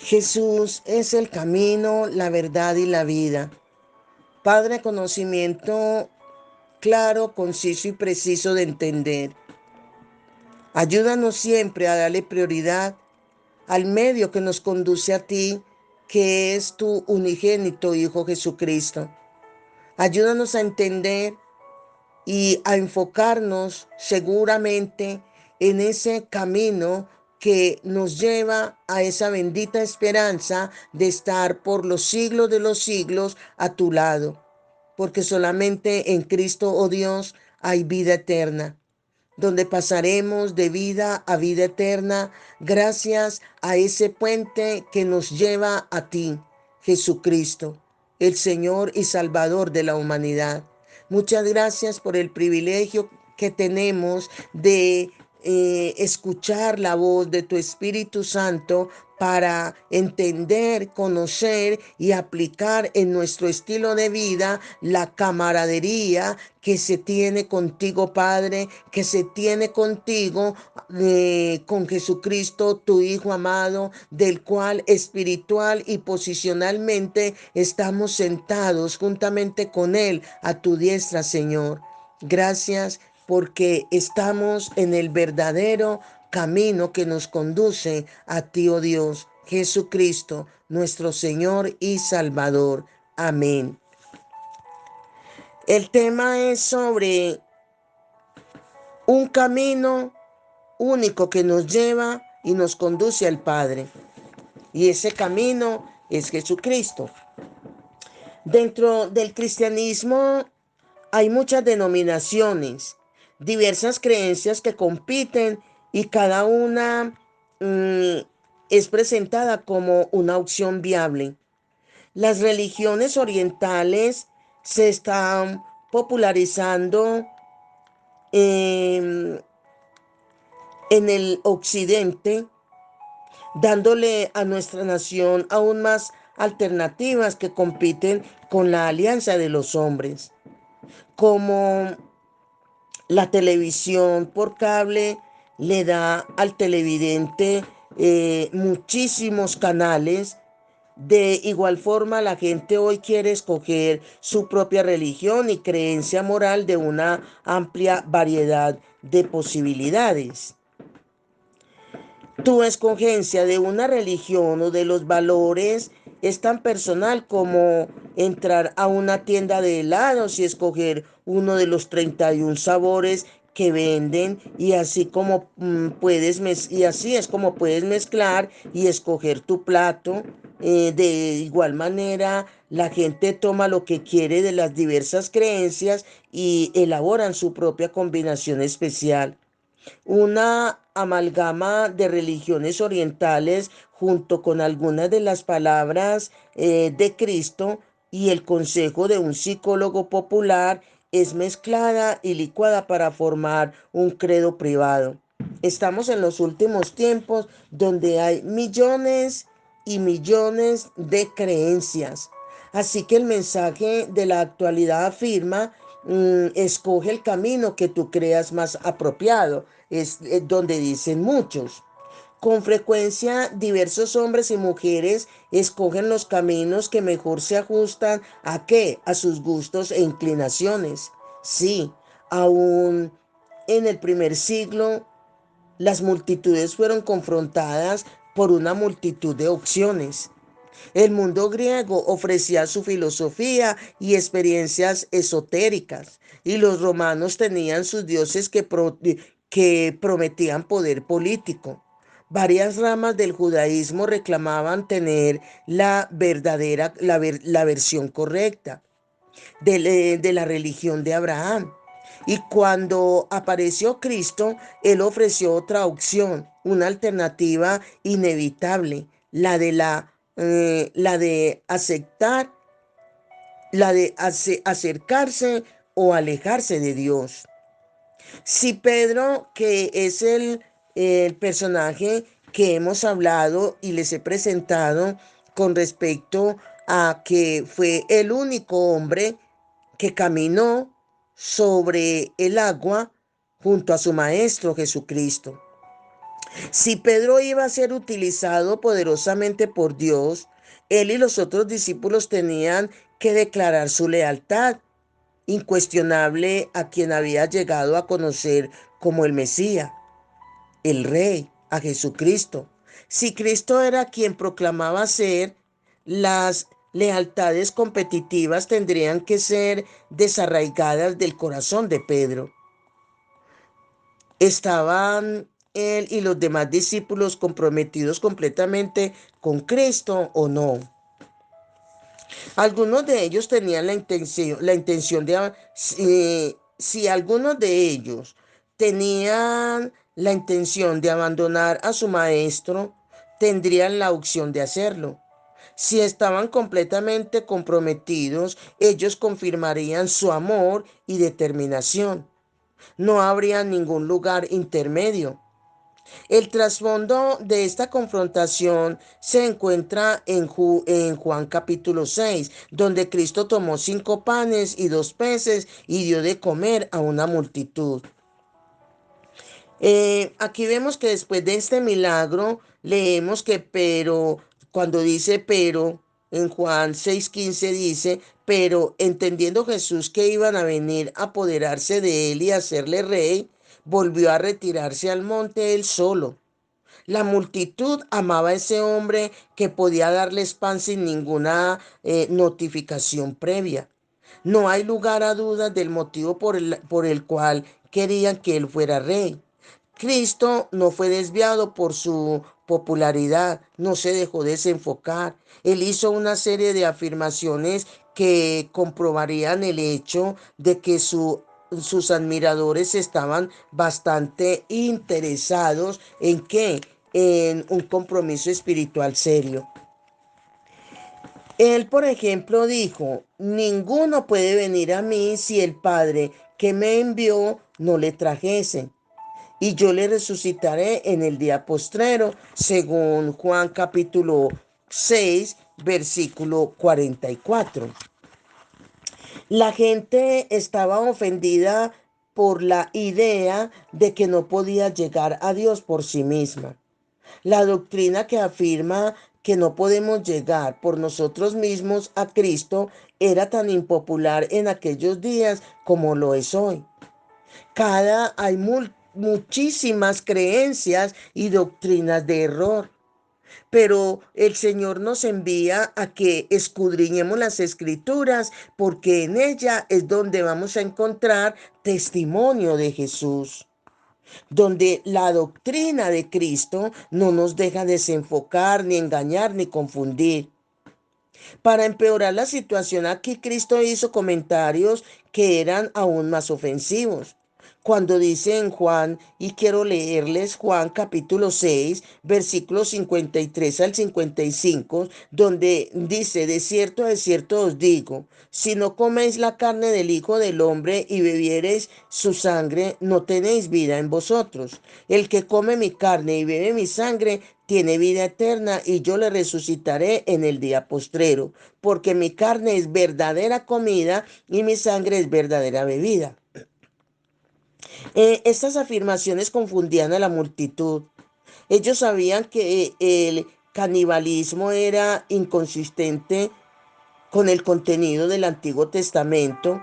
Jesús es el camino, la verdad y la vida. Padre, conocimiento claro, conciso y preciso de entender. Ayúdanos siempre a darle prioridad al medio que nos conduce a ti, que es tu unigénito Hijo Jesucristo. Ayúdanos a entender y a enfocarnos seguramente en ese camino que nos lleva a esa bendita esperanza de estar por los siglos de los siglos a tu lado, porque solamente en Cristo, oh Dios, hay vida eterna, donde pasaremos de vida a vida eterna gracias a ese puente que nos lleva a ti, Jesucristo, el Señor y Salvador de la humanidad. Muchas gracias por el privilegio que tenemos de escuchar la voz de tu Espíritu Santo para entender, conocer y aplicar en nuestro estilo de vida la camaradería que se tiene contigo, Padre, que se tiene contigo, con Jesucristo, tu Hijo amado, del cual espiritual y posicionalmente estamos sentados juntamente con Él a tu diestra, Señor. Gracias porque estamos en el verdadero camino que nos conduce a ti, oh Dios, Jesucristo, nuestro Señor y Salvador. Amén. El tema es sobre un camino único que nos lleva y nos conduce al Padre. Y ese camino es Jesucristo. Dentro del cristianismo hay muchas denominaciones, diversas creencias que compiten y cada una es presentada como una opción viable. Las religiones orientales se están popularizando en el occidente, dándole a nuestra nación aún más alternativas que compiten con la alianza de los hombres, como la televisión por cable le da al televidente muchísimos canales. De igual forma, la gente hoy quiere escoger su propia religión y creencia moral de una amplia variedad de posibilidades. Tu escogencia de una religión o de los valores es tan personal como entrar a una tienda de helados y escoger uno de los 31 sabores que venden, y así como y así es como puedes mezclar y escoger tu plato. De igual manera, la gente toma lo que quiere de las diversas creencias y elaboran su propia combinación especial. Una amalgama de religiones orientales junto con algunas de las palabras de Cristo y el consejo de un psicólogo popular es mezclada y licuada para formar un credo privado. Estamos en los últimos tiempos donde hay millones y millones de creencias. Así que el mensaje de la actualidad afirma, escoge el camino que tú creas más apropiado. Es donde dicen muchos. Con frecuencia, diversos hombres y mujeres escogen los caminos que mejor se ajustan ¿a qué? A sus gustos e inclinaciones. Sí, aún en el primer siglo, las multitudes fueron confrontadas por una multitud de opciones. El mundo griego ofrecía su filosofía y experiencias esotéricas, y los romanos tenían sus dioses que prometían poder político. Varias ramas del judaísmo reclamaban tener la versión correcta de la religión de Abraham. Y cuando apareció Cristo, Él ofreció otra opción, una alternativa inevitable, la de aceptar, la de acercarse o alejarse de Dios. Si Pedro, que es el personaje que hemos hablado y les he presentado con respecto a que fue el único hombre que caminó sobre el agua junto a su maestro Jesucristo. Si Pedro iba a ser utilizado poderosamente por Dios, él y los otros discípulos tenían que declarar su lealtad incuestionable a quien había llegado a conocer como el Mesías, el Rey, a Jesucristo. Si Cristo era quien proclamaba ser, las lealtades competitivas tendrían que ser desarraigadas del corazón de Pedro. ¿Estaban él y los demás discípulos comprometidos completamente con Cristo o no? Algunos de ellos tenían la intención de, si algunos de ellos tenían la intención de abandonar a su maestro, tendrían la opción de hacerlo. Si estaban completamente comprometidos, ellos confirmarían su amor y determinación. No habría ningún lugar intermedio. El trasfondo de esta confrontación se encuentra en Juan capítulo 6, donde Cristo tomó 5 panes y 2 peces y dio de comer a una multitud. Aquí vemos que después de este milagro, leemos que cuando dice pero, en Juan 6:15 dice, pero entendiendo Jesús que iban a venir a apoderarse de él y hacerle rey, volvió a retirarse al monte él solo. La multitud amaba a ese hombre que podía darles pan sin ninguna notificación previa. No hay lugar a dudas del motivo por el cual querían que él fuera rey. Cristo no fue desviado por su popularidad, no se dejó desenfocar. Él hizo una serie de afirmaciones que comprobarían el hecho de que sus admiradores estaban bastante interesados en qué, en un compromiso espiritual serio. Él, por ejemplo, dijo, ninguno puede venir a mí si el Padre que me envió no le trajese, y yo le resucitaré en el día postrero, según Juan capítulo 6, versículo 44. La gente estaba ofendida por la idea de que no podía llegar a Dios por sí misma. La doctrina que afirma que no podemos llegar por nosotros mismos a Cristo era tan impopular en aquellos días como lo es hoy. Hay muchísimas creencias y doctrinas de error. Pero el Señor nos envía a que escudriñemos las escrituras porque en ella es donde vamos a encontrar testimonio de Jesús, donde la doctrina de Cristo no nos deja desenfocar, ni engañar, ni confundir. Para empeorar la situación, aquí Cristo hizo comentarios que eran aún más ofensivos. Cuando dice en Juan, y quiero leerles Juan capítulo 6, versículos 53 al 55, donde dice, de cierto os digo, si no coméis la carne del Hijo del Hombre y bebiereis su sangre, no tenéis vida en vosotros. El que come mi carne y bebe mi sangre, tiene vida eterna y yo le resucitaré en el día postrero, porque mi carne es verdadera comida y mi sangre es verdadera bebida. Estas afirmaciones confundían a la multitud. Ellos sabían que el canibalismo era inconsistente con el contenido del Antiguo Testamento,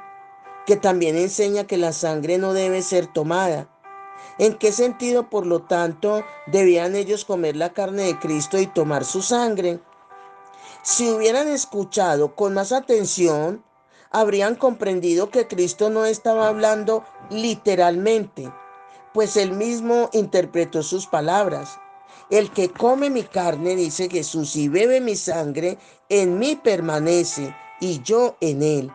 que también enseña que la sangre no debe ser tomada. ¿En qué sentido, por lo tanto, debían ellos comer la carne de Cristo y tomar su sangre? Si hubieran escuchado con más atención, habrían comprendido que Cristo no estaba hablando literalmente, pues él mismo interpretó sus palabras. El que come mi carne, dice Jesús, y bebe mi sangre, en mí permanece y yo en él.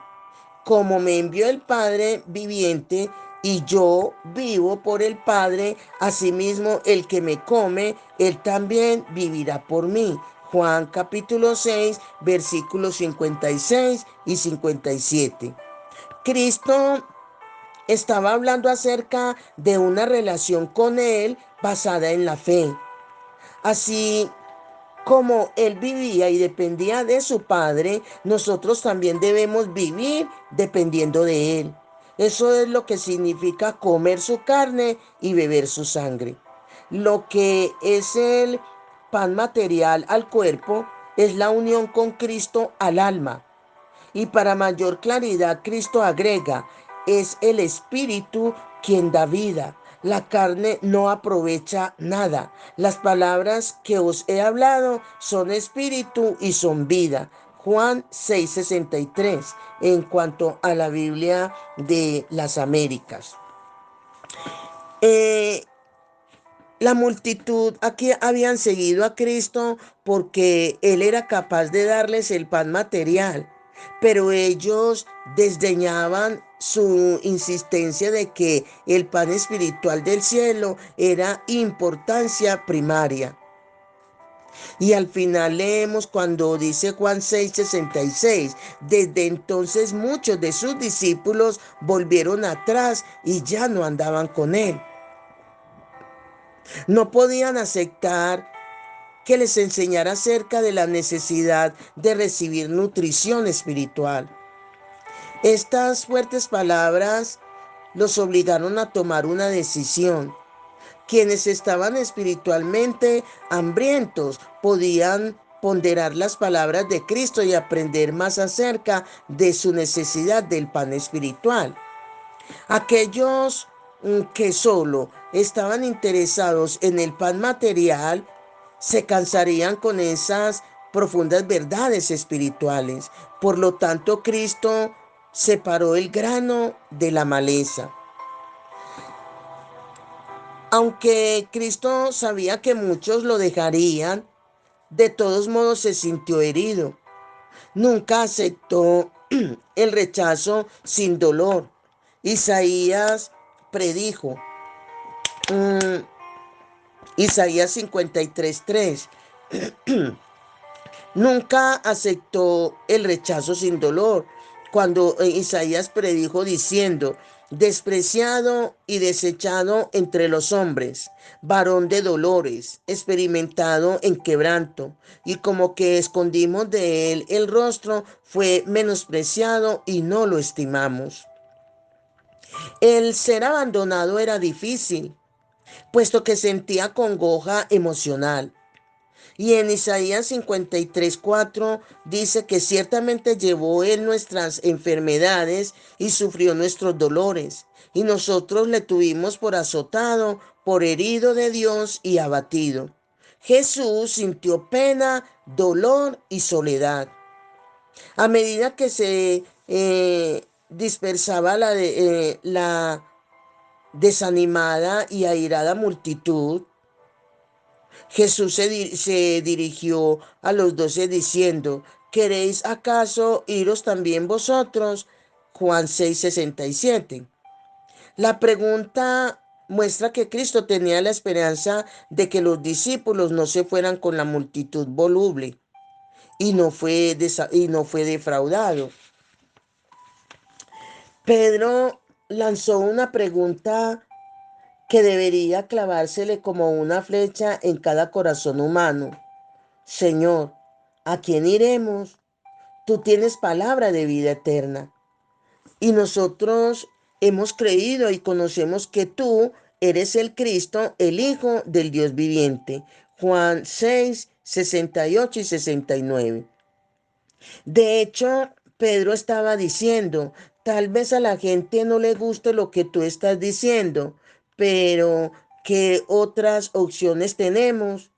Como me envió el Padre viviente y yo vivo por el Padre, asimismo el que me come, él también vivirá por mí. Juan capítulo 6, versículos 56 y 57. Cristo estaba hablando acerca de una relación con él basada en la fe. Así como él vivía y dependía de su Padre, nosotros también debemos vivir dependiendo de él. Eso es lo que significa comer su carne y beber su sangre. Lo que es el pan material al cuerpo es la unión con Cristo al alma. Y para mayor claridad, Cristo agrega, es el Espíritu quien da vida. La carne no aprovecha nada. Las palabras que os he hablado son espíritu y son vida. Juan 6:63, en cuanto a la Biblia de las Américas. Eh, la multitud aquí habían seguido a Cristo porque Él era capaz de darles el pan material, pero ellos desdeñaban su insistencia de que el pan espiritual del cielo era importancia primaria. Y al final leemos cuando dice Juan 6:66, desde entonces muchos de sus discípulos volvieron atrás y ya no andaban con Él. No podían aceptar que les enseñara acerca de la necesidad de recibir nutrición espiritual. Estas fuertes palabras los obligaron a tomar una decisión. Quienes estaban espiritualmente hambrientos podían ponderar las palabras de Cristo y aprender más acerca de su necesidad del pan espiritual. Aquellos que solo estaban interesados en el pan material se cansarían con esas profundas verdades espirituales. Por lo tanto, Cristo separó el grano de la maleza. Aunque Cristo sabía que muchos lo dejarían, de todos modos se sintió herido. Nunca aceptó el rechazo sin dolor. Isaías predijo, mm, Isaías 53:3. Nunca aceptó el rechazo sin dolor. Cuando Isaías predijo diciendo, despreciado y desechado entre los hombres, varón de dolores, experimentado en quebranto, y como que escondimos de él el rostro, fue menospreciado y no lo estimamos. El ser abandonado era difícil, puesto que sentía congoja emocional. Y en Isaías 53:4 dice que ciertamente llevó él nuestras enfermedades y sufrió nuestros dolores. Y nosotros le tuvimos por azotado, por herido de Dios y abatido. Jesús sintió pena, dolor y soledad. A medida que se dispersaba la desanimada y airada multitud, Jesús se dirigió a los 12 diciendo, ¿queréis acaso iros también vosotros? Juan 6:67. La pregunta muestra que Cristo tenía la esperanza de que los discípulos no se fueran con la multitud voluble y no fue defraudado. Pedro lanzó una pregunta que debería clavársele como una flecha en cada corazón humano. Señor, ¿a quién iremos? Tú tienes palabra de vida eterna. Y nosotros hemos creído y conocemos que tú eres el Cristo, el Hijo del Dios viviente. Juan 6:68 y 69. De hecho, Pedro estaba diciendo, tal vez a la gente no le guste lo que tú estás diciendo, pero ¿qué otras opciones tenemos?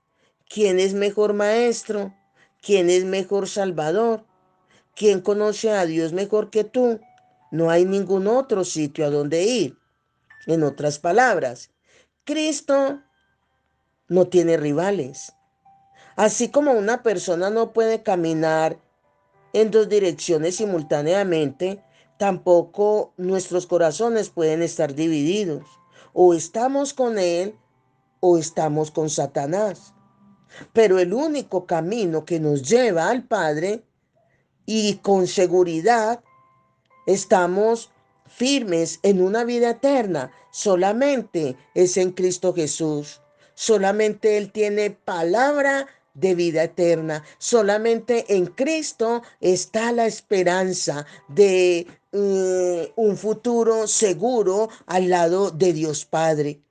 ¿Quién es mejor maestro? ¿Quién es mejor salvador? ¿Quién conoce a Dios mejor que tú? No hay ningún otro sitio a donde ir. En otras palabras, Cristo no tiene rivales. Así como una persona no puede caminar en dos direcciones simultáneamente, tampoco nuestros corazones pueden estar divididos. O estamos con Él o estamos con Satanás. Pero el único camino que nos lleva al Padre y con seguridad estamos firmes en una vida eterna, solamente es en Cristo Jesús. Solamente Él tiene palabra de vida eterna. Solamente en Cristo está la esperanza de un futuro seguro al lado de Dios Padre.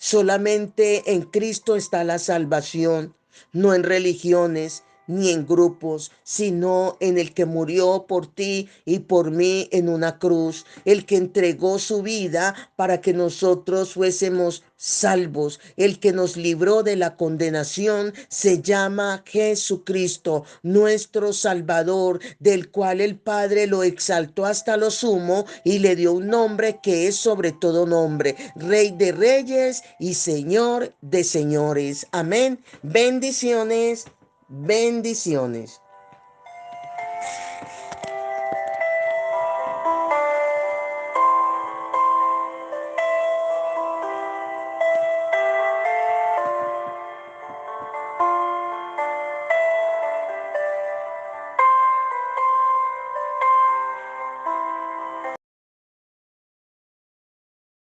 Solamente en Cristo está la salvación, no en religiones ni en grupos, sino en el que murió por ti y por mí en una cruz, el que entregó su vida para que nosotros fuésemos salvos, el que nos libró de la condenación, se llama Jesucristo, nuestro Salvador, del cual el Padre lo exaltó hasta lo sumo y le dio un nombre que es sobre todo nombre, Rey de Reyes y Señor de Señores. Amén. Bendiciones. Bendiciones.